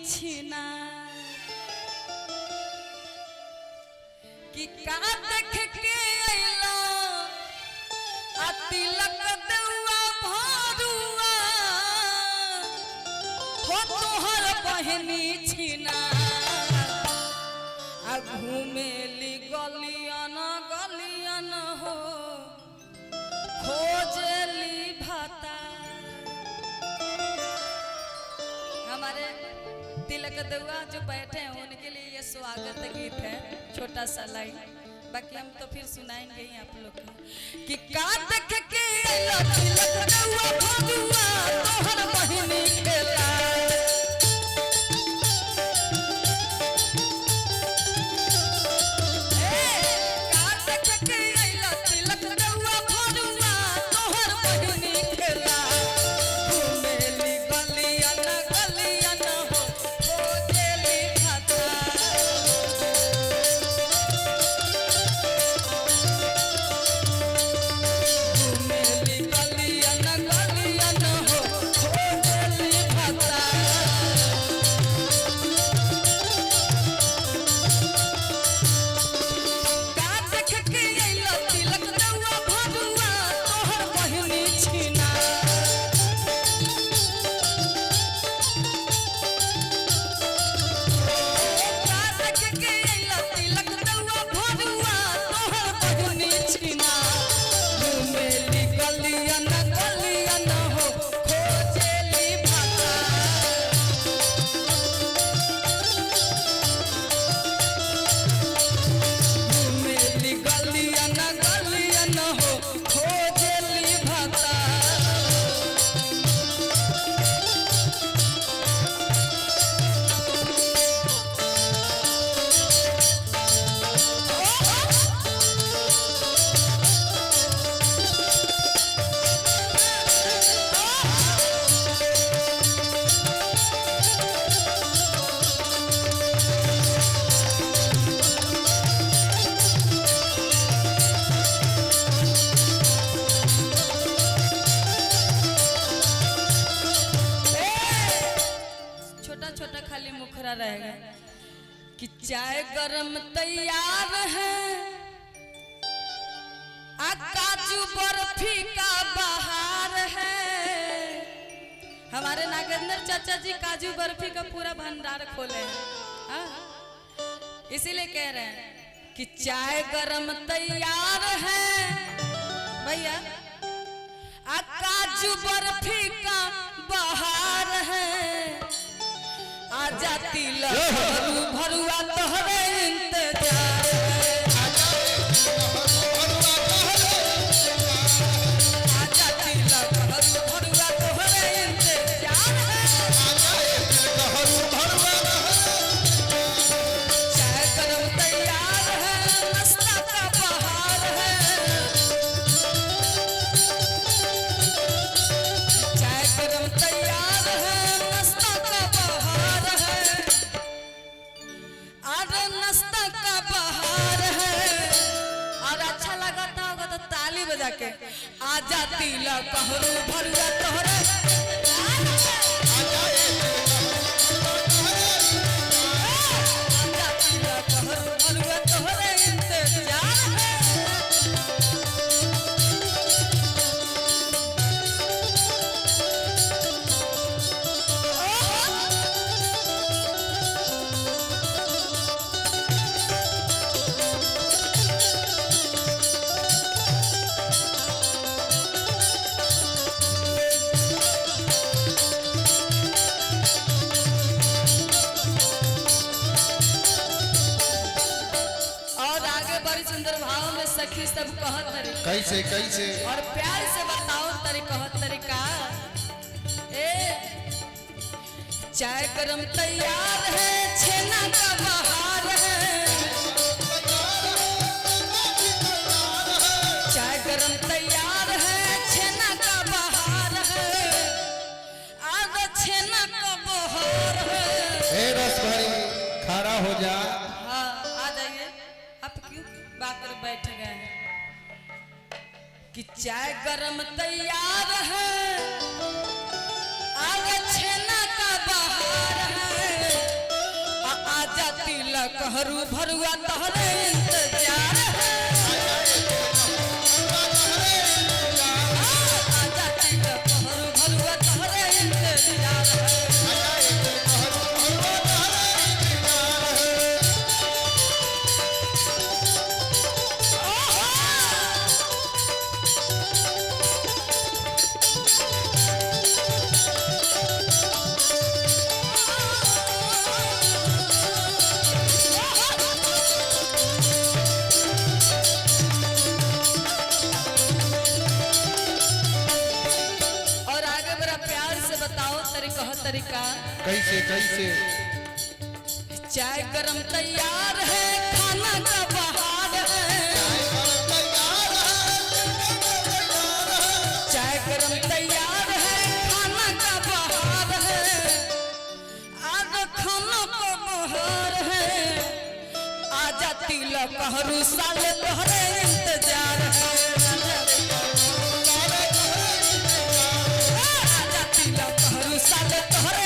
छिना कि का देख के अइला आ तिलक देउआ भरुआ हो तोहर बहनी छिना आ घूमेली गलियन गलियन हो खोजली भाता। हमारे तिलक देउआ जो बैठे हैं उनके लिए ये स्वागत गीत है, छोटा सा लाइन, बाकी हम तो फिर सुनाएंगे ही आप लोग को कि का देख के तिलक देउआ भरुआ तोहर बहिनी खेला रहेगा कि चाय गरम तैयार है आ काजू बर्फी का बहार है। हमारे नागेंद्र चाचा जी काजू बर्फी का पूरा भंडार खोले हैं, इसीलिए कह रहे हैं कि चाय गरम तैयार है भैया आ काजू बर्फी का बहार है। आजा तिलक भरुआ तोहरे इंतजार है, आजा तिलक भरुआ तोहरे इंतजार है। चाय गरम तैयार है, नाश्ता का बहार है। चाय गरम तैयार है, नाश्ता का बहार है। अरे नाश्ता का बहार है और अच्छा लगता होगा तो ताली बजा के आजा तिलक भरुआ तोहरे आजा तिलक भरुआ तोहरे इंतजार है। सुंदर भाव में सखी सब कहत तरी कैसे कैसे और प्यार से बताओ तरी कहत तरीका ए चाय गरम तैयार है, छेना का बहार है। चाय गरम तैयार है, छेना का बहार है। आज छेना का बहार है। ए रस भरी खड़ा हो जा। हाँ आ जाइए, आप क्यों बाकर बैठ गए हैं कि चाय गरम तैयार है, आगे छेना का बहार है। तिलक हरू भरुआ तोहरे इंतजार है आजा तिलक हरू भरुआ तोहरे इंतजार है तरीका कैसे कैसे चाय गरम तैयार है खाना का बहार है चाय गरम तैयार है खाना का बहार है आज खाना का बहार है आजा तिलक हरू साले तोहरे इंतजार है आजा तिलक हरू साले तोहरे